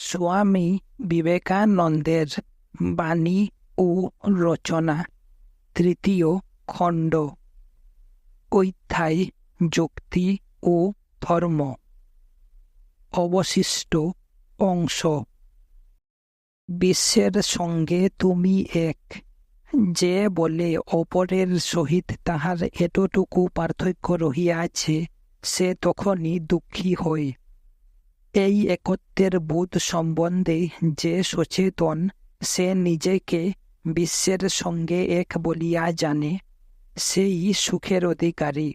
স্বামী বিবেকানন্দের বাণী ও রচনা, তৃতীয় খণ্ড, অধ্যায় যুক্তি ও ধর্ম, অবশিষ্ট অংশ। বিশ্বের সঙ্গে তুমি এক, যে বলে অপরের সহিত তাহার এতটুকু পার্থক্য রহিয়াছে, সে তখনই দুঃখী হয়। এই একত্বের বোধ সম্বন্ধে যে সচেতন, সে নিজেকে বিশ্বের সঙ্গে এক বলিয়া জানে, সেই সুখের অধিকারী।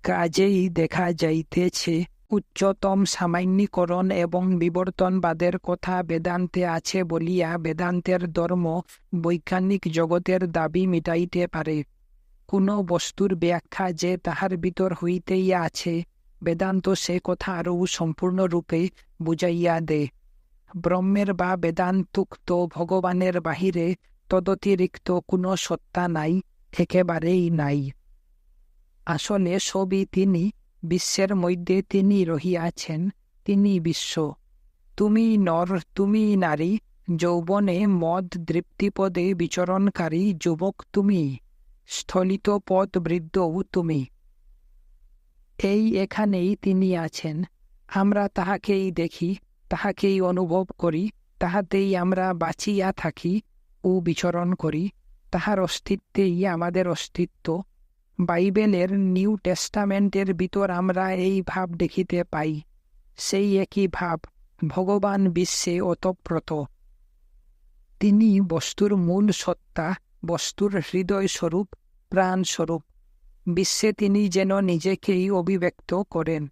কাজেই দেখা যাইতেছে, উচ্চতম সামান্যীকরণ এবং বিবর্তনবাদের কথা বেদান্তে আছে বলিয়া বেদান্তের ধর্ম বৈজ্ঞানিক জগতের দাবি মিটাইতে পারে। কোন বস্তুর ব্যাখ্যা যে তাহার ভিতর হইতেই আছে, বেদান্ত সে কথা আরও সম্পূর্ণরূপে বুঝাইয়া দেয়। ব্রহ্মের বা বেদান্তোক্ত ভগবানের বাহিরে তদতিরিক্ত কোন সত্তা নাই, একেবারেই নাই। আসলে সবই তিনি, বিশ্বের মধ্যে তিনি রহিয়াছেন, তিনি বিশ্ব। তুমি নর, তুমি নারী, যৌবনে মদ দৃপ্তিপদে বিচরণকারী যুবক তুমি, স্থলিত পথ বৃদ্ধও তুমি। এই এখানেই তিনি আছেন। আমরা তাহাকেই দেখি, তাহাকেই অনুভব করি, তাহাতেই আমরা বাঁচিয়া থাকি ও বিচরণ করি। তাহার অস্তিত্বেই আমাদের অস্তিত্ব। বাইবেলের নিউ টেস্টামেন্টের ভিতর আমরা এই ভাব দেখিতে পাই। সেই একই ভাব, ভগবান বিশ্বে ওতপ্রোত। তিনি বস্তুর মূল সত্তা, বস্তুর হৃদয় স্বরূপ, প্রাণ স্বরূপ। বিশ্বে তিনি যেন নিজেকেই অভিব্যক্ত করেন।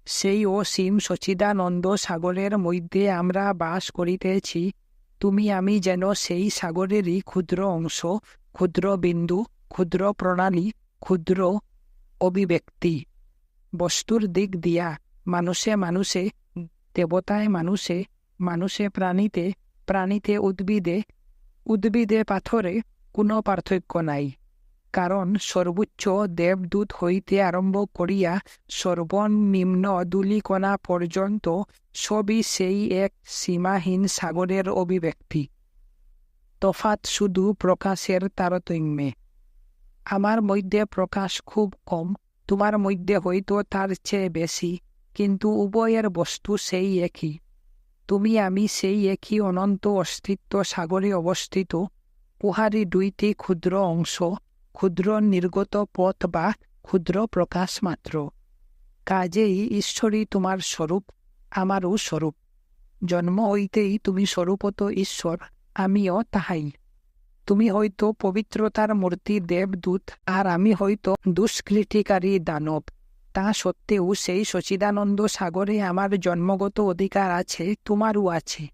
সেই অসীম সচিদানন্দ সাগরের মধ্যে আমরা বাস করিতেছি। তুমি আমি যেন সেই সাগরেরই ক্ষুদ্র অংশ, ক্ষুদ্র বিন্দু, ক্ষুদ্র প্রণালী, ক্ষুদ্র অভিব্যক্তি। বস্তুর দিক দিয়া মানুষে মানুষে, দেবতায় মানুষে, মানুষে প্রাণীতে, প্রাণীতে উদ্ভিদে, উদ্ভিদে পাথরে কোনো পার্থক্য নাই। কারণ সর্বোচ্চ দেবদূত হইতে আরম্ভ করিয়া সর্বনিম্ন ধূলিকণা পর্যন্ত সবই সেই এক সীমাহীন সাগরের অভিব্যক্তি। তফাৎ শুধু প্রকাশের তারতম্যে। আমার মধ্যে প্রকাশ খুব কম, তোমার মধ্যে হয়তো তার চেয়ে বেশি, কিন্তু উভয়ের বস্তু সেই একই। তুমি আমি সেই একই অনন্ত অস্তিত্ব সাগরে অবস্থিত, উহারই দুইটি ক্ষুদ্র অংশ, ক্ষুদ্র নির্গত পথ বা ক্ষুদ্র প্রকাশ মাত্র। কাজেই ঈশ্বরই তোমার স্বরূপ, আমারও স্বরূপ। জন্ম হইতেই তুমি স্বরূপত ঈশ্বর, আমিও তাহাই। তুমি হয়তো পবিত্রতার মূর্তি দেবদূত, আর আমি হয়তো দুষ্কৃতিকারী দানব। তা সত্ত্বেও সেই সচিদানন্দ সাগরে আমার জন্মগত অধিকার আছে, তোমারও আছে।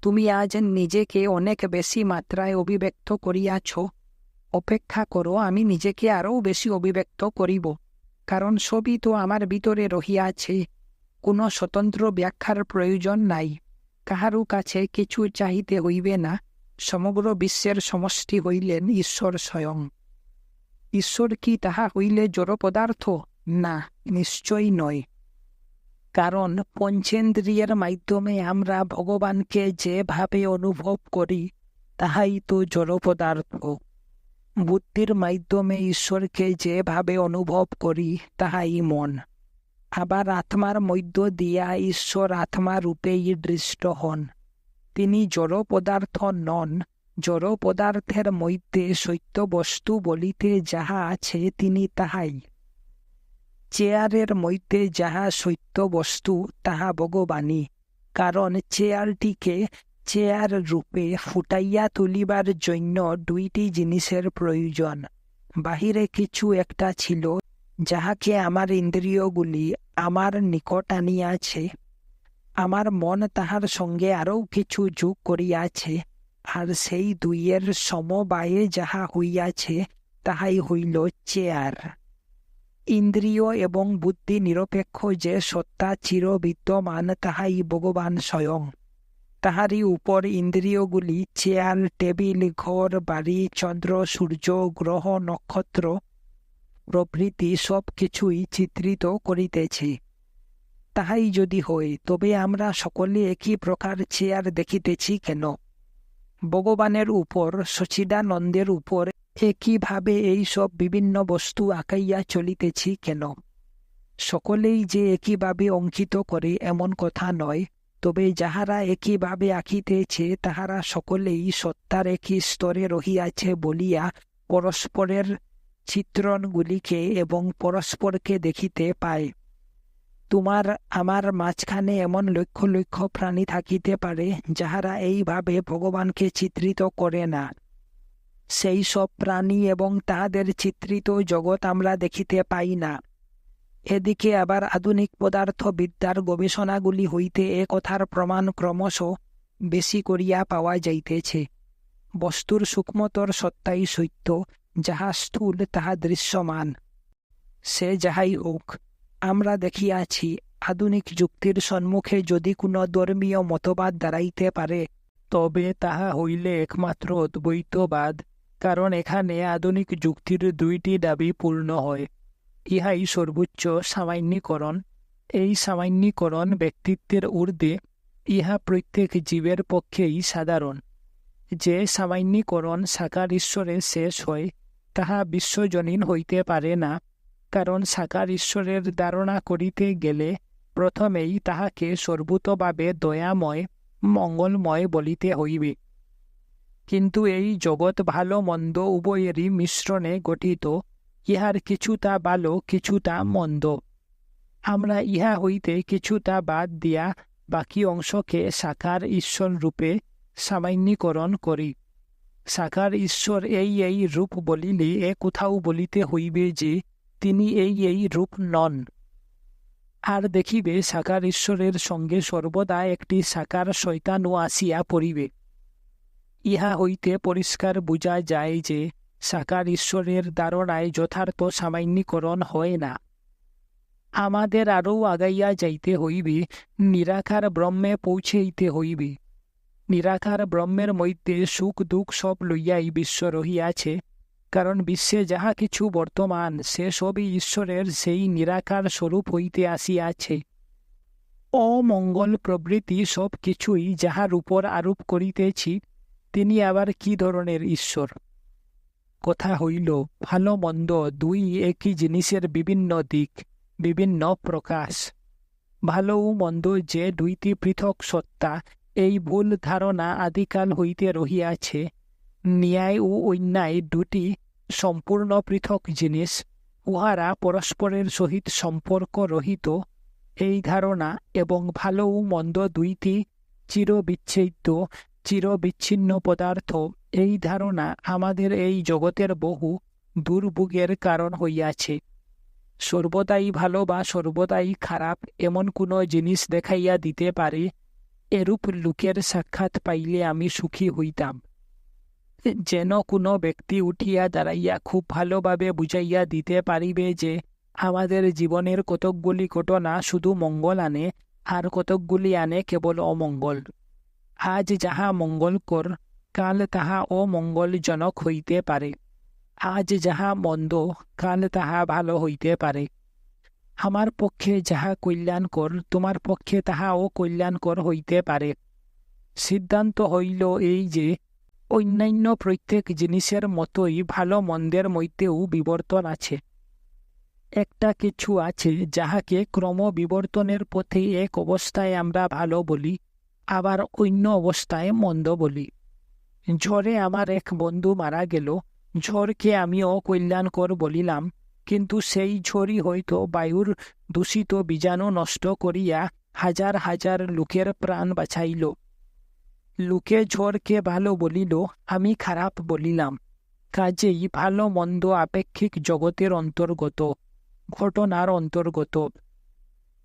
তুমি আজ নিজেকে অনেক বেশি মাত্রায় অভিব্যক্ত করিয়াছ। অপেক্ষা করো, আমি নিজেকে আরও বেশি অভিব্যক্ত করিব। কারণ সবই তো আমার ভিতরে রহিয়াছে। কোনো স্বতন্ত্র ব্যাখ্যার প্রয়োজন নাই। কাহারও কাছে কিছু চাহিতে হইবে না। সমগ্র বিশ্বের সমষ্টি হইলেন ঈশ্বর স্বয়ং। ঈশ্বর কি তাহা হইলে জড় পদার্থ? না, নিশ্চয়ই নয়। কারণ পঞ্চেন্দ্রিয়ের মাধ্যমে আমরা ভগবানকে যেভাবে অনুভব করি, তাহাই তো জড় পদার্থ। বুদ্ধির মাধ্যমে ঈশ্বরকে যেভাবে অনুভব করি, তাহাই মন। আবার আত্মার মধ্য দিয়া ঈশ্বর আত্মা রূপেই দৃষ্ট হন। তিনি জড় পদার্থ নন। জড় পদার্থের মধ্যে সত্য বস্তু বলিতে যাহা আছে, তিনি তাহাই। চেয়ারের মধ্যে যাহা সত্য বস্তু, তাহা ভগবানই। কারণ চেয়ারটিকে চেয়ার রূপে ফুটাইয়া তুলিবার জন্য দুইটি জিনিসের প্রয়োজন। বাহিরে কিছু একটা ছিল, যাহাকে আমার ইন্দ্রিয়গুলি আমার নিকট আনিয়াছে। আমার মন তাহার সঙ্গে আরও কিছু যোগ করিয়াছে, আর সেই দুইয়ের সমবায়ে যাহা হইয়াছে, তাহাই হইল চেয়ার। ইন্দ্রিয় এবং বুদ্ধি নিরপেক্ষ যে সত্তা চিরবিদ্যমান, তাহাই ভগবান স্বয়ং। তাহারই উপর ইন্দ্রিয়গুলি চেয়ার, টেবিল, ঘর, বাড়ি, চন্দ্র, সূর্য, গ্রহ, নক্ষত্র প্রভৃতি সব কিছুই চিত্রিত করিতেছে। তাহাই যদি হয়, তবে আমরা সকলে একই প্রকার চেয়ার দেখিতেছি কেন? ভগবানের উপর, সচ্চিদানন্দের উপর একইভাবে এই সব বিভিন্ন বস্তু আঁকাইয়া চলিতেছি কেন? সকলেই যে একইভাবে অঙ্কিত করে এমন কথা নয়, তবে যাহারা একইভাবে আঁকিতেছে তাহারা সকলেই সত্তার একই স্তরে রহিয়াছে বলিয়া পরস্পরের চিত্রণগুলিকে এবং পরস্পরকে দেখিতে পায়। তোমার আমার মাঝখানে এমন লক্ষ লক্ষ প্রাণী থাকিতে পারে যাহারা এইভাবে ভগবানকে চিত্রিত করে না। সেই সব প্রাণী এবং তাহাদের চিত্রিত জগৎ আমরা দেখিতে পাই না। এদিকে আবার আধুনিক পদার্থবিদ্যার গবেষণাগুলি হইতে এ কথার প্রমাণ ক্রমশ বেশি করিয়া পাওয়া যাইতেছে। বস্তুর সূক্ষ্মতর সত্তাই সত্য, যাহা স্থূল তাহা দৃশ্যমান। সে যাহাই হোক, আমরা দেখিয়াছি আধুনিক যুক্তির সম্মুখে যদি কোনো ধর্মীয় মতবাদ দাঁড়াইতে পারে, তবে তাহা হইলে একমাত্র অদ্বৈতবাদ, কারণ এখানে আধুনিক যুক্তির দুইটি দাবি পূর্ণ হয়। ইহাই সর্বোচ্চ সামান্যীকরণ। এই সামান্যীকরণ ব্যক্তিত্বের ঊর্ধ্বে, ইহা প্রত্যেক জীবের পক্ষেই সাধারণ। যে সামান্যীকরণ সাকার ঈশ্বরে শেষ হয়, তাহা বিশ্বজনীন হইতে পারে না, কারণ সাকার ঈশ্বরের ধারণা করিতে গেলে প্রথমেই তাহাকে সর্বতোভাবে দয়াময়, মঙ্গলময় বলিতে হইবে। কিন্তু এই জগৎ ভালো মন্দ উভয়েরই মিশ্রণে গঠিত, ইহার কিছুটা ভালো কিছুটা মন্দ। আমরা ইহা হইতে কিছুটা বাদ দিয়া বাকি অংশকে সাকার ঈশ্বর রূপে সামান্যীকরণ করি। সাকার ঈশ্বর এই রূপ বলিলে এ কোথাও বলিতে হইবে যে তিনি এই রূপ নন। আর দেখিবে সাকার ঈশ্বরের সঙ্গে সর্বদা একটি সাকার শয়তানও আসিয়া পড়িবে। ইহা হইতে পরিষ্কার বুঝা যায় যে সাকার ঈশ্বরের ধারণায় যথার্থ সামান্যীকরণ হয় না। আমাদের আরও আগাইয়া যাইতে হইবে, নিরাকার ব্রহ্মে পৌঁছাইতে হইবে। নিরাকার ব্রহ্মের মধ্যে সুখ দুঃখ সব লইয়াই বিশ্ব রহিয়াছে, কারণ বিশ্বে যাহা কিছু বর্তমান সে সবই ঈশ্বরের সেই নিরাকার স্বরূপ হইতে আসিয়াছে। অমঙ্গল প্রভৃতি সব কিছুই যাহার উপর আরোপ করিতেছি, তিনি আবার কি ধরনের ঈশ্বর? কথা হইল, ভালো মন্দ দুই একই জিনিসের বিভিন্ন দিক, বিভিন্ন প্রকাশ। ভালো ও মন্দ যে দুইটি পৃথক সত্তা, এই ভুল ধারণা আদিকাল হইতে রহিয়াছে। ন্যায় ও অন্যায় দুটি সম্পূর্ণ পৃথক জিনিস, উহারা পরস্পরের সহিত সম্পর্ক রহিত, এই ধারণা, এবং ভালো ও মন্দ দুইটি চিরবিচ্ছেদ্য চিরবিচ্ছিন্ন পদার্থ, এই ধারণা আমাদের এই জগতের বহু দুর্ভোগের কারণ হইয়াছে। সর্বদাই ভালো বা সর্বদাই খারাপ এমন কোনো জিনিস দেখাইয়া দিতে পারে, এরূপ লোকের সাক্ষাৎ পাইলে আমি সুখী হইতাম। যেন কোনো ব্যক্তি উঠিয়া দাঁড়াইয়া খুব ভালোভাবে বুঝাইয়া দিতে পারিবে যে আমাদের জীবনের কতকগুলি ঘটনা শুধু মঙ্গল আনে, আর কতকগুলি আনে কেবল অমঙ্গল। আজ যাহা মঙ্গলকর, কাল তাহা অমঙ্গলজনক হইতে পারে। আজ যাহা মন্দ, কাল তাহা ভালো হইতে পারে। আমার পক্ষে যাহা কল্যাণকর, তোমার পক্ষে তাহা অকল্যাণকর হইতে পারে। সিদ্ধান্ত হইল এই যে অন্যান্য প্রত্যেক জিনিসের মতোই ভালো মন্দের মধ্যেও বিবর্তন আছে। একটা কিছু আছে যাহাকে ক্রমবিবর্তনের পথে এক অবস্থায় আমরা ভালো বলি, আবার অন্য অবস্থায় মন্দ বলি। ঝড়ে আমার এক বন্ধু মারা গেল, ঝড়কে আমি অকল্যাণকর বলিলাম, কিন্তু সেই ঝড়ই হয়তো বায়ুর দূষিত বীজাণু নষ্ট করিয়া হাজার হাজার লোকের প্রাণ বাঁচাইল। লোকে ঝড়কে ভালো বলিল, আমি খারাপ বলিলাম। কাজেই ভালো মন্দ আপেক্ষিক জগতের অন্তর্গত, ঘটনার অন্তর্গত।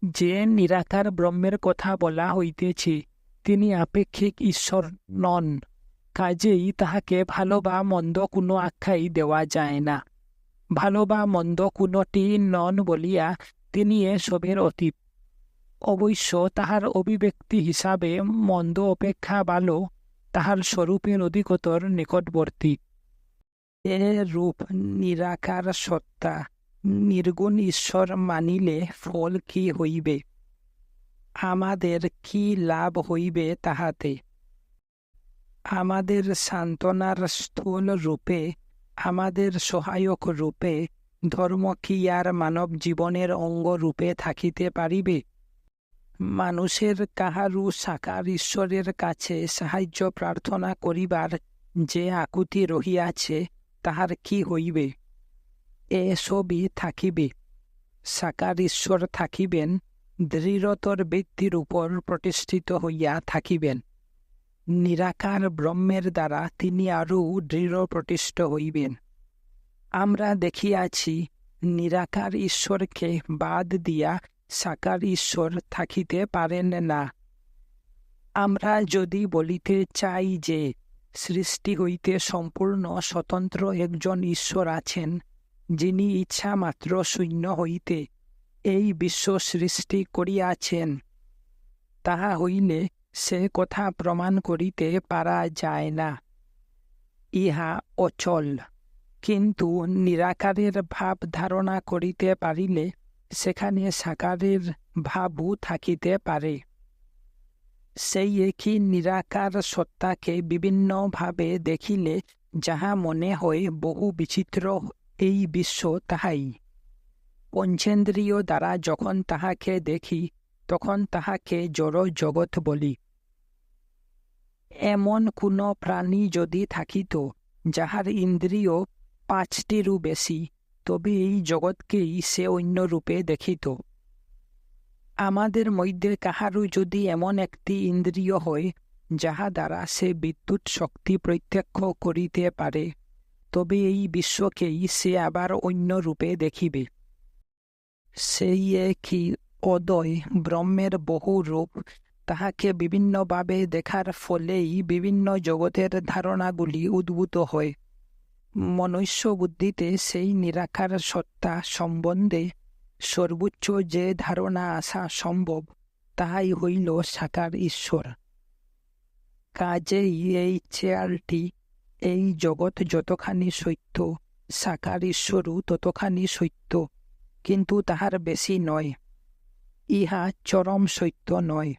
যে নিরাকার ব্রহ্মের কথা বলা হইতেছে, তিনি আপেক্ষিক ঈশ্বর নন। কাজেই তাহাকে ভালো বা মন্দ কোনো আখ্যাই দেওয়া যায় না। ভালো বা মন্দ কোনটি নন বলিয়া তিনি এসবের অতীত। অবশ্য তাহার অভিব্যক্তি হিসাবে মন্দ অপেক্ষা ভালো তাহার স্বরূপের অধিকতর নিকটবর্তী। এ রূপ নিরাকার সত্তা, নির্গুণ ঈশ্বর মানিলে ফল কি হইবে? আমাদের কি লাভ হইবে তাহাতে? আমাদের সান্ত্বনার স্থূল রূপে, আমাদের সহায়ক রূপে ধর্ম কি আর মানব জীবনের অঙ্গ রূপে থাকিতে পারিবে? মানুষের কাহারু সাকার ঈশ্বরের কাছে সাহায্য প্রার্থনা করিবার যে আকুতি রহিয়াছে, তাহার কি হইবে? এসবই থাকিবে। সাকার ঈশ্বর থাকিবেন, দৃঢ়তর ব্যক্তির উপর প্রতিষ্ঠিত হইয়া থাকিবেন। নিরাকার ব্রহ্মের দ্বারা তিনি আরও দৃঢ় প্রতিষ্ঠিত হইবেন। আমরা দেখিয়াছি, নিরাকার ঈশ্বরকে বাদ দিয়া সাকার ঈশ্বর থাকিতে পারেন না। আমরা যদি বলিতে চাই যে সৃষ্টি হইতে সম্পূর্ণ স্বতন্ত্র একজন ঈশ্বর আছেন, যিনি ইচ্ছা মাত্র শূন্য হইতে এই বিশ্ব সৃষ্টি করিয়াছেন, তাহা হইলে সে কথা প্রমাণ করিতে পারা যায় না। ইহা অচল। কিন্তু নিরাকারের ভাব ধারণা করিতে পারিলে সেখানে সাকারের ভাবও থাকিতে পারে। সেই একই নিরাকার সত্তাকে বিভিন্নভাবে দেখিলে যাহা মনে হয় বহু বিচিত্র এই বিশ্ব, তাহাই। পঞ্চেন্দ্রিয় দ্বারা যখন তাহাকে দেখি, তখন তাহাকে জড় জগৎ বলি। এমন কোন প্রাণী যদি থাকিত যাহার ইন্দ্রিয় 5টিরও বেশি, তবে এই জগৎকেই সে অন্য রূপে দেখিত। আমাদের মধ্যে কাহারও যদি এমন একটি ইন্দ্রিয় হয় যাহা দ্বারা সে বিদ্যুৎ শক্তি প্রত্যক্ষ করিতে পারে, তবে এই বিশ্বকেই সে আবার অন্য রূপে দেখিবে। সেই একই অদ্বয় ব্রহ্মের বহু রূপ, তাহাকে বিভিন্নভাবে দেখার ফলেই বিভিন্ন জগতের ধারণাগুলি উদ্ভূত হয়। মনুষ্য বুদ্ধিতে সেই নিরাকার সত্তা সম্বন্ধে সর্বোচ্চ যে ধারণা আসা সম্ভব, তাহাই হইল সাকার ঈশ্বর। কাজেই এই চেয়ারটি, এই জগৎ যতখানি সত্য, সাকার ঈশ্বরও ততখানি সত্য, কিন্তু তাহার বেশি নয়। ইহা চরম সত্য নয়।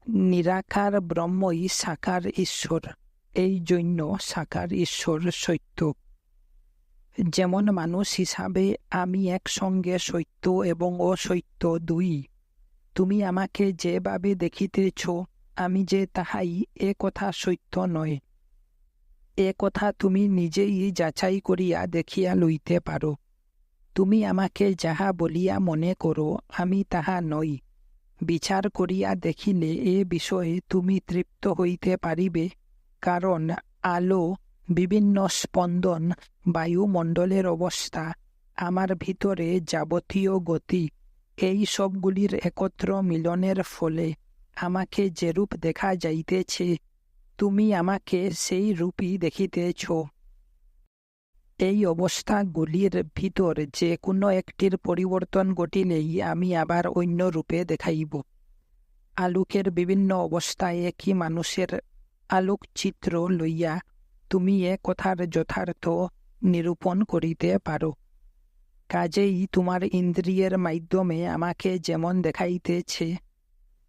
নিরাকার ব্রহ্মই সাকার ঈশ্বর, এই জন্য সাকার ঈশ্বর সত্য। যেমন মানুষ হিসাবে আমি একসঙ্গে সত্য এবং অসত্য দুই। তুমি আমাকে যেভাবে দেখিতেছ আমি যে তাহাই, এ কথা সত্য নয়। এ কথা তুমি নিজেই যাচাই করিয়া দেখিয়া লইতে পারো। তুমি আমাকে যাহা বলিয়া মনে করো, আমি তাহা নই। বিচার করিয়া দেখিলে এ বিষয়ে তুমি তৃপ্ত হইতে পারিবে, কারণ আলো, বিভিন্ন স্পন্দন, বায়ুমণ্ডলের অবস্থা, আমার ভিতরে যাবতীয় গতি, এই সবগুলির একত্র মিলনের ফলে আমাকে যেরূপ দেখা যাইতেছে, তুমি আমাকে সেই রূপই দেখিতেছ। এই অবস্থাগুলির ভিতর যে কোনো একটির পরিবর্তন ঘটিলেই আমি আবার অন্য রূপে দেখাইব। আলোকের বিভিন্ন অবস্থায় একই মানুষের আলোকচিত্র লইয়া তুমি এ কথার যথার্থ নিরূপণ করিতে পারো। কাজেই তোমার ইন্দ্রিয়ের মাধ্যমে আমাকে যেমন দেখাইতেছে,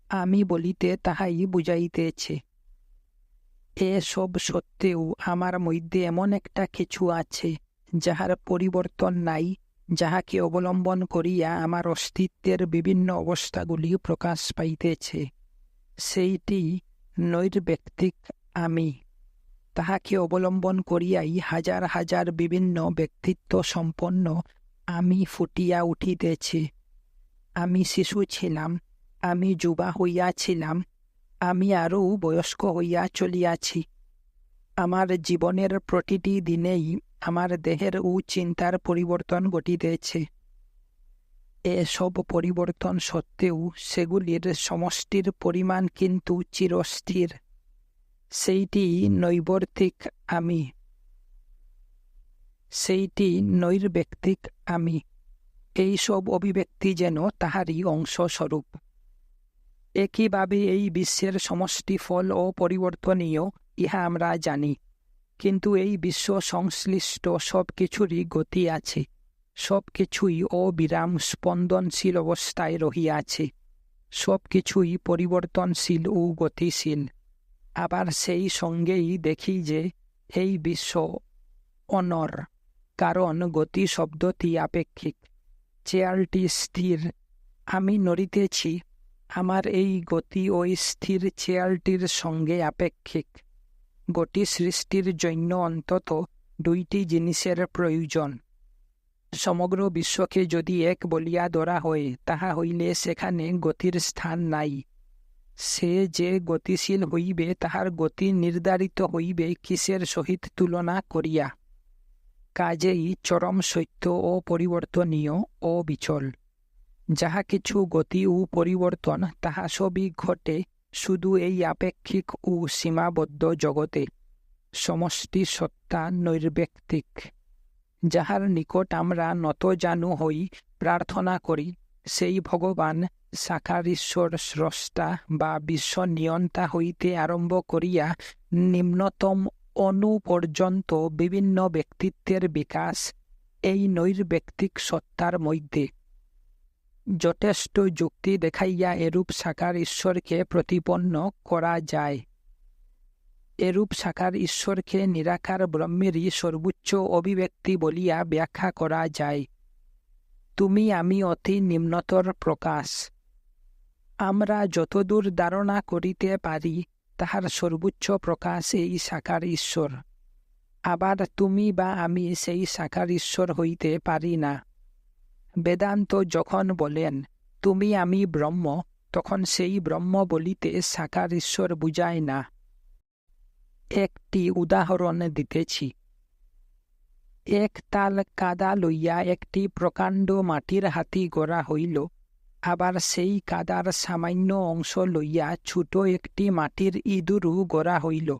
আমি বলিতে তাহাই বুঝাইতেছে। এসব সত্ত্বেও আমার মধ্যে এমন একটা কিছু আছে যাহার পরিবর্তন নাই, যাহাকে অবলম্বন করিয়া আমার অস্তিত্বের বিভিন্ন অবস্থাগুলি প্রকাশ পাইতেছে। সেইটি নৈর্ব্যক্তিক আমি। তাহাকে অবলম্বন করিয়াই হাজার হাজার বিভিন্ন ব্যক্তিত্ব সম্পন্ন আমি ফুটিয়া উঠিতেছে। আমি শিশু ছিলাম, আমি যুবা হইয়াছিলাম, আমি আরও বয়স্ক হইয়া চলিয়াছি। আমার জীবনের প্রতিটি দিনেই আমার দেহের ও চিন্তার পরিবর্তন ঘটিতেছে। এসব পরিবর্তন সত্ত্বেও সেগুলির সমষ্টির পরিমাণ কিন্তু চিরস্থির। সেইটি নৈবর্তিক আমি, সেইটি নৈর্ব্যক্তিক আমি। এইসব অভিব্যক্তি যেন তাহারই অংশস্বরূপ। একইভাবে এই বিশ্বের সমষ্টি ফল অপরিবর্তনীয়, ইহা আমরা জানি। কিন্তু এই বিশ্ব সংশ্লিষ্ট সব কিছুরই গতি আছে, সব কিছুই অবিরাম স্পন্দনশীল অবস্থায় রহিয়াছে। সব কিছুই পরিবর্তনশীল ও গতিশীল। আবার সেই সঙ্গেই দেখি যে এই বিশ্ব অনর, কারণ গতি শব্দটি আপেক্ষিক। চেয়ারটি স্থির, আমি নড়িতেছি, আমার এই গতি ওই স্থির চেয়ারটির সঙ্গে আপেক্ষিক। গতি সৃষ্টির জন্য অন্তত দুইটি জিনিসের প্রয়োজন। সমগ্র বিশ্বকে যদি এক বলিয়া ধরা হয়, তাহা হইলে সেখানে গতির স্থান নাই। সে যে গতিশীল হইবে, তাহার গতি নির্ধারিত হইবে কিসের সহিত তুলনা করিয়া? কাজেই চরম সত্য ও পরিবর্তনীয় ও বিচল। যাহা কিছু গতি ও পরিবর্তন, তাহা সবই ঘটে শুধু এই আপেক্ষিক ও সীমাবদ্ধ জগতে। সমষ্টি সত্তা নৈর্ব্যক্তিক, যাহার নিকট আমরা নতজানু হই, প্রার্থনা করি, সেই ভগবান সাকার ঈশ্বর স্রষ্টা বা বিশ্ব নিয়ন্তা হইতে আরম্ভ করিয়া নিম্নতম অণু পর্যন্ত বিভিন্ন ব্যক্তিত্বের বিকাশ এই নৈর্ব্যক্তিক সত্তার মধ্যে। যথেষ্ট যুক্তি দেখাইয়া এরূপ সাকার ঈশ্বরকে প্রতিপন্ন করা যায়। এরূপ সাকার ঈশ্বরকে নিরাকার ব্রহ্মেরই সর্বোচ্চ অভিব্যক্তি বলিয়া ব্যাখ্যা করা যায়। তুমি আমি অতি নিম্নতর প্রকাশ। আমরা যতদূর ধারণা করিতে পারি, তাহার সর্বোচ্চ প্রকাশ এই সাকার ঈশ্বর। আবার তুমি বা আমি সেই সাকার ঈশ্বর হইতে পারি না। বেদান্ত যখন বলেন তুমি আমি ব্রহ্ম, তখন সেই ব্রহ্ম বলিতে সাকার ঈশ্বর বুঝায় না। একটি উদাহরণ দিতেছি। এক তাল কাদা লইয়া একটি প্রকাণ্ড মাটির হাতি গড়া হইল। আবার সেই কাদার সামান্য অংশ লইয়া ছোট একটি মাটির ইঁদুরও গড়া হইল।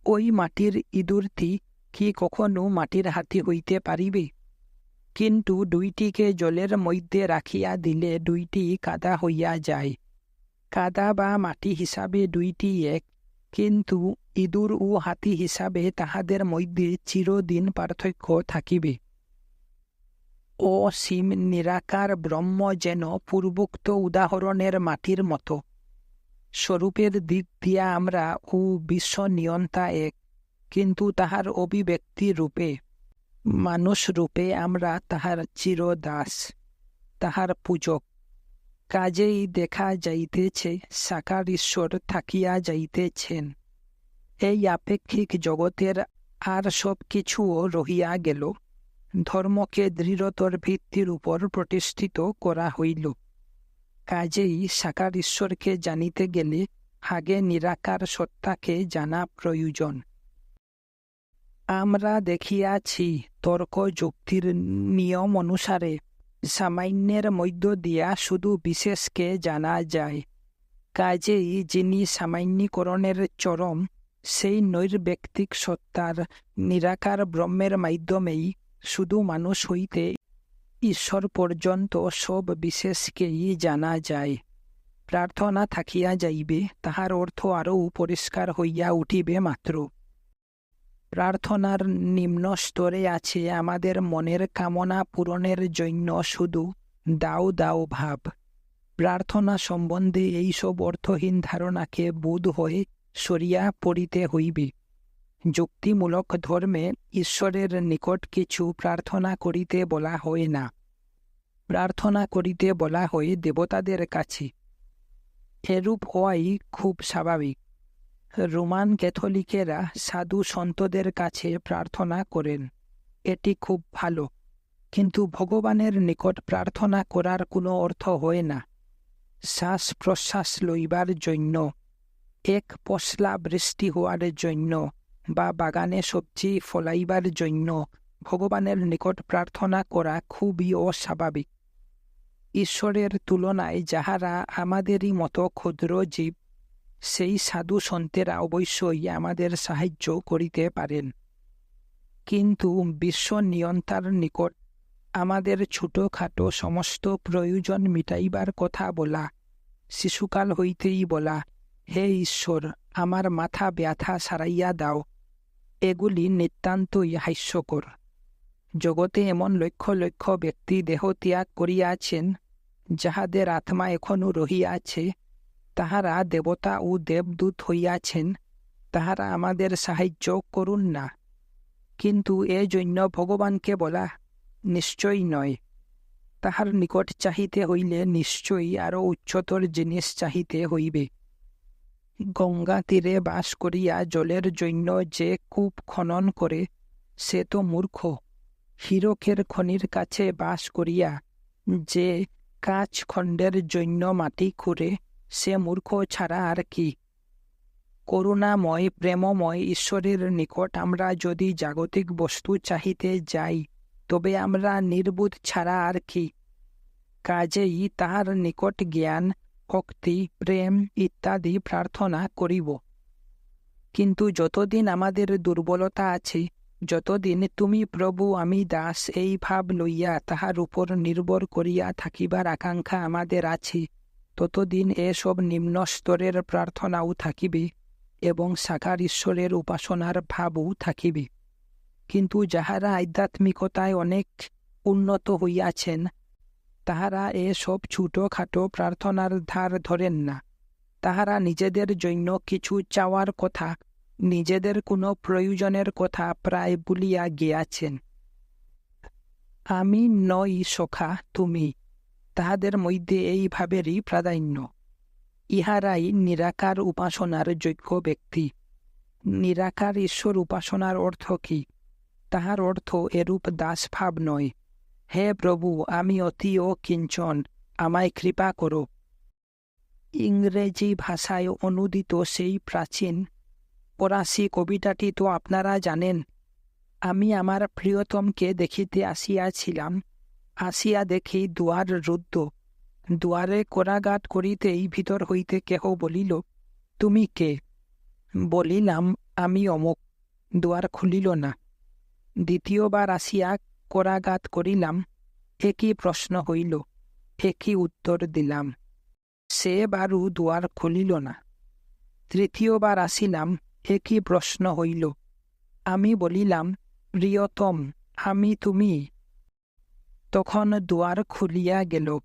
ওই মাটির ইঁদুরটি কি কখনো মাটির হাতি হইতে পারিবে? কিন্তু দুইটিকে জলের মধ্যে রাখিয়া দিলে দুইটি কাদা হইয়া যায়। কাদা বা মাটি হিসাবে দুইটি এক, কিন্তু ইঁদুর ও হাতি হিসাবে তাহাদের মধ্যে চিরদিন পার্থক্য থাকিবে। অসীম নিরাকার ব্রহ্ম যেন পূর্বোক্ত উদাহরণের মাটির মতো। স্বরূপের দিক দিয়া আমরা ও বিশ্ব নিয়ন্তা এক, কিন্তু তাহার অভিব্যক্তি রূপে, মানুষ রূপে আমরা তাহার চিরদাস, তাহার পূজক। কাজেই দেখা যাইতেছে সাকার ঈশ্বর থাকিয়া যাইতেছেন। এই আপেক্ষিক জগতের আর সব কিছুও রহিয়া গেল। ধর্মকে দৃঢ়তর ভিত্তির উপর প্রতিষ্ঠিত করা হইল। কাজেই সাকার ঈশ্বরকে জানিতে গেলে আগে নিরাকার সত্তাকে জানা প্রয়োজন। আমরা দেখিয়াছি তর্ক যুক্তির নিয়ম অনুসারে সামান্যের মধ্য দিয়া শুধু বিশেষকে জানা যায়। কাজেই যিনি সামান্যীকরণের চরম, সেই নৈর্ব্যক্তিক সত্তার নিরাকার ব্রহ্মের মাধ্যমেই শুধু মানুষ হইতে ঈশ্বর পর্যন্ত সব বিশেষকেই জানা যায়। প্রার্থনা থাকিয়া যাইবে, তাহার অর্থ আরও পরিষ্কার হইয়া উঠিবে মাত্র। প্রার্থনার নিম্ন স্তরে আছে আমাদের মনের কামনা পূরণের জন্য শুধু দাও দাও ভাব। প্রার্থনা সম্বন্ধে এইসব অর্থহীন ধারণাকে বোধ হয়ে সরিয়া পড়িতে হইবে। যুক্তিমূলক ধর্মে ঈশ্বরের নিকট কিছু প্রার্থনা করিতে বলা হয় না, প্রার্থনা করিতে বলা হয় দেবতাদের কাছে। এরূপ হওয়াই খুব স্বাভাবিক। রোমান ক্যাথলিকেরা সাধু সন্তদের কাছে প্রার্থনা করেন, এটি খুব ভালো। কিন্তু ভগবানের নিকট প্রার্থনা করার কোনো অর্থ হয় না। শ্বাস প্রশ্বাস লইবার জন্য, এক পশলা বৃষ্টি হওয়ার জন্য, বা বাগানে সবজি ফলাইবার জন্য ভগবানের নিকট প্রার্থনা করা খুবই অস্বাভাবিক। ঈশ্বরের তুলনায় যাহারা আমাদেরই মতো ক্ষুদ্র জীব, সেই সাধু সন্তেরা অবশ্যই আমাদের সাহায্য করিতে পারেন। কিন্তু বিশ্ব নিয়ন্তার নিকট আমাদের ছোটখাটো সমস্ত প্রয়োজন মিটাইবার কথা বলা, শিশুকাল হইতেই বলা, হে ঈশ্বর আমার মাথা ব্যথা সারাইয়া দাও, এগুলি নিতান্তই হাস্যকর। জগতে এমন লক্ষ লক্ষ ব্যক্তি দেহ ত্যাগ করিয়াছেন, যাহাদের আত্মা এখনও রহিয়াছে, তাহারা দেবতা ও দেবদূত হইয়াছেন, তাহারা আমাদের সাহায্য করুন না। কিন্তু এ জন্য ভগবানকে বলা নিশ্চয়ই নয়। তাহার নিকট চাহিতে হইলে নিশ্চয়ই আরও উচ্চতর জিনিস চাহিতে হইবে। গঙ্গা তীরে বাস করিয়া জলের জন্য যে কূপ খনন করে, সে তো মূর্খ। হীরকের খনির কাছে বাস করিয়া যে কাঁচ খণ্ডের জন্য মাটি খুঁড়ে, সে মূর্খ ছাড়া আর কি। করুণাময় প্রেমময় ঈশ্বরের নিকট আমরা যদি জাগতিক বস্তু চাহিতে যাই, তবে আমরা নির্বোধ ছাড়া আর কি। কাজেই তাহার নিকট জ্ঞান, ভক্তি, প্রেম ইত্যাদি প্রার্থনা করিব। কিন্তু যতদিন আমাদের দুর্বলতা আছে, যতদিন তুমি প্রভু আমি দাস এই ভাব লইয়া তাহার উপর নির্ভর করিয়া থাকিবার আকাঙ্ক্ষা আমাদের আছে, ততদিন এসব নিম্ন স্তরের প্রার্থনাও থাকিবে এবং সাকার ঈশ্বরের উপাসনার ভাবও থাকিবে। কিন্তু যাহারা আধ্যাত্মিকতায় অনেক উন্নত হইয়াছেন, তাহারা এসব ছোটখাটো প্রার্থনার ধার ধরেন না। তাহারা নিজেদের জন্য কিছু চাওয়ার কথা, নিজেদের কোনো প্রয়োজনের কথা প্রায় ভুলিয়া গিয়াছেন। আমি নই সখা, তুমি, তাহাদের মধ্যে এই ভাবেরই প্রাধান্য। ইহারাই নিরাকার উপাসনার যোগ্য ব্যক্তি। নিরাকার ঈশ্বর উপাসনার অর্থ কি? তাহার অর্থ এরূপ দাসভাব নয়, হে প্রভু আমি অতি ও কিঞ্চন, আমায় কৃপা করো। ইংরেজি ভাষায় অনুদিত সেই প্রাচীন ফরাসি কবিতাটি তো আপনারা জানেন। আমি আমার প্রিয়তমকে দেখিতে আসিয়াছিলাম, আসিয়া দেখি দুয়ার রুদ্ধ। দুয়ারে করাঘাত করিতেই ভিতর হইতে কেহ বলিল, তুমি কে? বলিলাম, আমি অমুক। দুয়ার খুলিল না। দ্বিতীয়বার আসিয়া করাঘাত করিলাম, একই প্রশ্ন হইল, একই উত্তর দিলাম। সে বারু দুয়ার খুলিল না। তৃতীয়বার আসিলাম, একই প্রশ্ন হইল। আমি বলিলাম, প্রিয়তম আমি তুমি। তখন দুয়ার খুলিয়া গেল।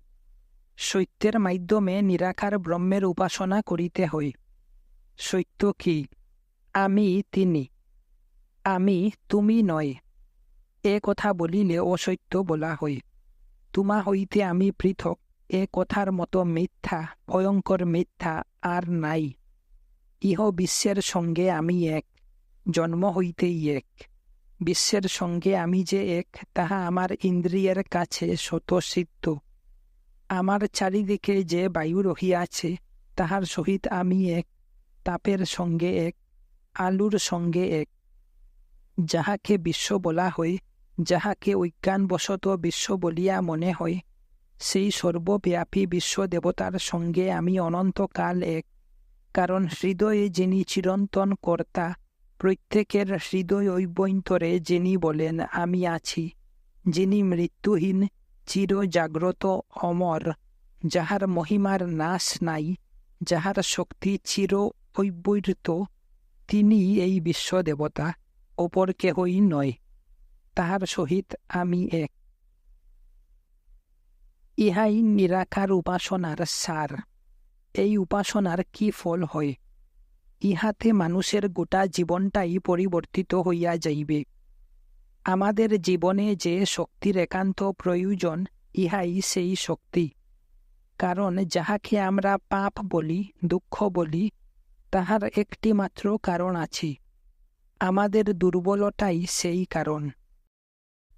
সত্যের মাধ্যমে নিরাকার ব্রহ্মের উপাসনা করিতে হয়। সত্য কি? আমি তিনি, আমি তুমি নয়। এ কথা বলিলে অসত্য বলা হয়। তোমা হইতে আমি পৃথক, এ কথার মতো মিথ্যা, ভয়ঙ্কর মিথ্যা আর নাই। ইহ বিশ্বের সঙ্গে আমি এক, জন্ম হইতেই এক। বিশ্বের সঙ্গে আমি যে এক, তাহা আমার ইন্দ্রিয়ের কাছে স্বতঃসিদ্ধ। আমার চারিদিকে যে বায়ু রহিয়াছে, তাহার সহিত আমি এক, তাপের সঙ্গে এক, আলুর সঙ্গে এক। যাহাকে বিশ্ব বলা হয়, যাহাকে অজ্ঞানবশত বিশ্ব বলিয়া মনে হয়, সেই সর্বব্যাপী বিশ্ব দেবতার সঙ্গে আমি অনন্তকাল এক। কারণ হৃদয়ে যিনি চিরন্তন কর্তা, প্রত্যেকের হৃদয় অভ্যন্তরে যিনি বলেন আমি আছি, যিনি মৃত্যুহীন, চির জাগ্রত, অমর, যাহার মহিমার নাশ নাই, যাহার শক্তি চির অব্যর্থ, তিনি এই বিশ্ব দেবতা, অপর কেহই নয়। তাহার সহিত আমি এক। ইহাই নিরাকার উপাসনার সার। এই উপাসনার কি ফল হয়? ইহাতে মানুষের গোটা জীবনটাই পরিবর্তিত হইয়া যাইবে। আমাদের জীবনে যে শক্তির একান্ত প্রয়োজন, ইহাই সেই শক্তি। কারণ যাহাকে আমরা পাপ বলি, দুঃখ বলি, তাহার একটি মাত্র কারণ আছে। আমাদের দুর্বলতাই সেই কারণ।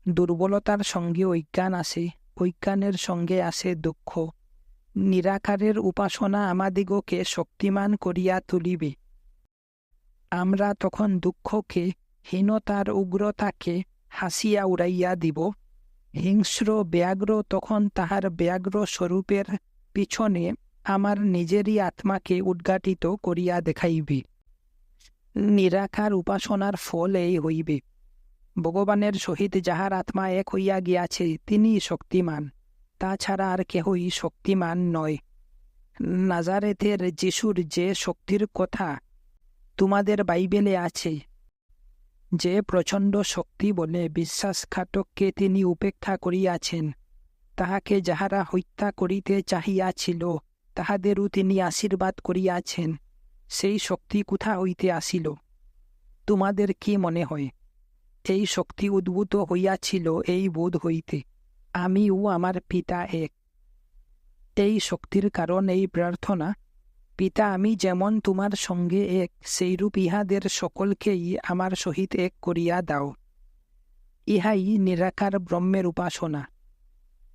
দুর্বলতার সঙ্গে অজ্ঞান আসে, অজ্ঞানের সঙ্গে আসে দুঃখ। নিরাকারের উপাসনা আমাদিগকে শক্তিমান করিয়া তুলিবে। আমরা তখন দুঃখকে, হীনতার উগ্রতাকে হাসিয়া উড়াইয়া দিব। হিংস্র ব্যাঘ্র তখন তাহার ব্যাঘ্র স্বরূপের পিছনে আমার নিজেরই আত্মাকে উদ্ঘাটিত করিয়া দেখাইবে। নিরাকার উপাসনার ফল এই হইবে, ভগবানের সহিত যাহার আত্মা এক হইয়া গিয়াছে, তিনিই শক্তিমান, তাছাড়া আর কেহই শক্তিমান নয়। নাজারেথের যিশুর যে শক্তির কথা তোমাদের বাইবেলে আছে, যে প্রচণ্ড শক্তি বলে বিশ্বাসঘাতককে তিনি উপেক্ষা করিয়াছেন, তাহাকে যাহারা হত্যা করিতে চাহিয়াছিল তাহাদেরও তিনি আশীর্বাদ করিয়াছেন। সেই শক্তি কোথা হইতে আসিল? তোমাদের কি মনে হয়? এই শক্তি উদ্ভূত হইয়াছিল এই বোধ হইতে, আমি ও আমার পিতা এক। এই শক্তির কারণ এই প্রার্থনা, পিতা আমি যেমন তোমার সঙ্গে এক, সেইরূপ ইহাদের সকলকেই আমার সহিত এক করিয়া দাও। ইহাই নিরাকার ব্রহ্মের উপাসনা।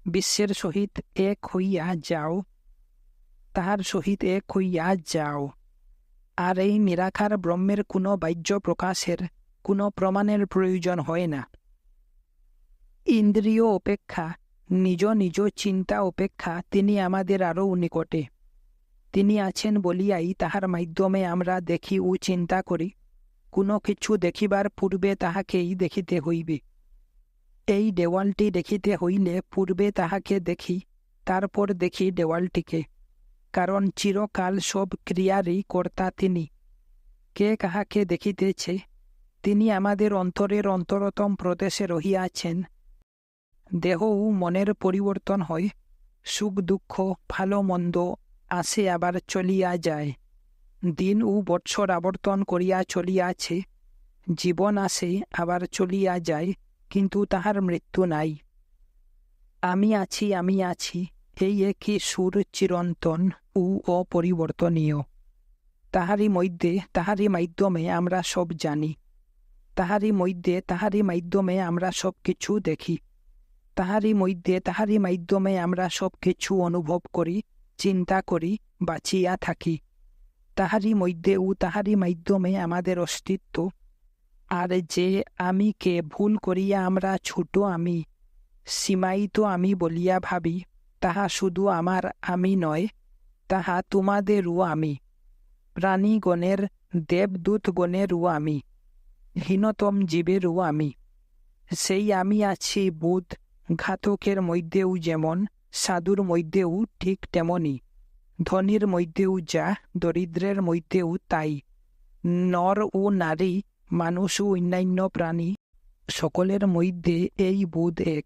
বিশ্বের সহিত এক হইয়া যাও, তাহার সহিত এক হইয়া যাও। আর এই নিরাকার ব্রহ্মের কোনো বাহ্য প্রকাশের, কোনো প্রমাণের প্রয়োজন হয় না। ইন্দ্রিয় অপেক্ষা, নিজ নিজ চিন্তা অপেক্ষা তিনি আমাদের আরও নিকটে। তিনি আছেন বলিয়াই তাহার মাধ্যমে আমরা দেখি ও চিন্তা করি। কোনো কিছু দেখিবার পূর্বে তাহাকেই দেখিতে হইবে। এই দেওয়ালটি দেখিতে হইলে পূর্বে তাহাকে দেখি, তারপর দেখি দেওয়ালটিকে। কারণ চিরকাল সব ক্রিয়ারই কর্তা তিনি। কে কাহাকে দেখিতেছে? তিনি আমাদের অন্তরের অন্তরতম প্রদেশে রহিয়াছেন। দেহ ও মনের পরিবর্তন হয়, সুখ দুঃখ ভালো মন্দ আসে আবার চলিয়া যায়। দিন ও বৎসর আবর্তন করিয়া চলিয়াছে। জীবন আসে আবার চলিয়া যায়, কিন্তু তাহার মৃত্যু নাই। আমি আছি, আমি আছি, এই একই সুর চিরন্তন ও অপরিবর্তনীয়। তাহারই মধ্যে, তাহারই মাধ্যমে আমরা সব জানি। তাহারই মধ্যে, তাহারই মাধ্যমে আমরা সব কিছু দেখি। তাহারই মধ্যে, তাহারই মাধ্যমে আমরা সব কিছু অনুভব করি, চিন্তা করি, বাঁচিয়া থাকি। তাহারই মধ্যে ও তাহারই মাধ্যমে আমাদের অস্তিত্ব। আর যে আমিকে ভুল করিয়া আমরা ছোট আমি, সীমায়িত আমি বলিয়া ভাবি, তাহা শুধু আমার আমি নয়, তাহা তোমাদেরও আমি, প্রাণীগণের দেবদূতগণেরও আমি, হীনতম জীবেরও আমি। সেই আমি আছি বোধ ঘাতকের মধ্যেও যেমন, সাধুর মধ্যেও ঠিক তেমনি, ধনীর মধ্যেও যা, দরিদ্রের মধ্যেও তাই। নর ও নারী, মানুষ ও অন্যান্য প্রাণী, সকলের মধ্যে এই বোধ এক।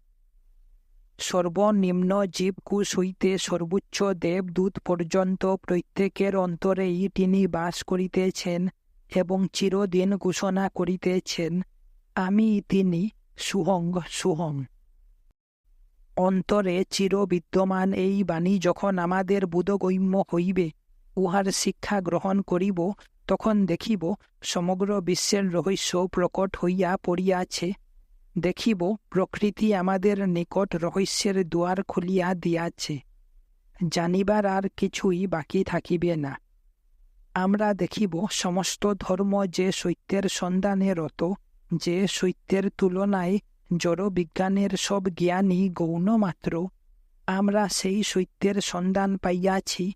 সর্বনিম্ন জীবকুশ হইতে সর্বোচ্চ দেবদূত পর্যন্ত প্রত্যেকের অন্তরেই তিনি বাস করিতেছেন এবং চিরদিন ঘোষণা করিতেছেন, আমি তিনি সুহং সুহং। অন্তরে চিরবিদ্যমান এই বাণী যখন আমাদের বোধগম্য হইবে, উহার শিক্ষা গ্রহণ করিব, তখন দেখিব সমগ্র বিশ্বের রহস্য প্রকট হইয়া পড়িয়াছে। দেখিব প্রকৃতি আমাদের নিকট রহস্যের দুয়ার খুলিয়া দিয়াছে। জানিবার আর কিছুই বাকি থাকিবে না। আমরা দেখিব সমস্ত ধর্ম যে সত্যের সন্ধানে রত, যে সত্যের তুলনায় জড় বিজ্ঞানের সব জ্ঞানই গৌণ মাত্র, আমরা সেই সত্যের সন্ধান পাইয়াছি।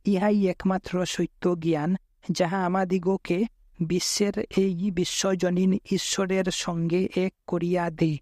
ইহাই একমাত্র সত্য জ্ঞান, যাহা আমাদিগকে বিশ্বের এই বিশ্বজনীন ঈশ্বরের সঙ্গে এক করিয়া দেয়।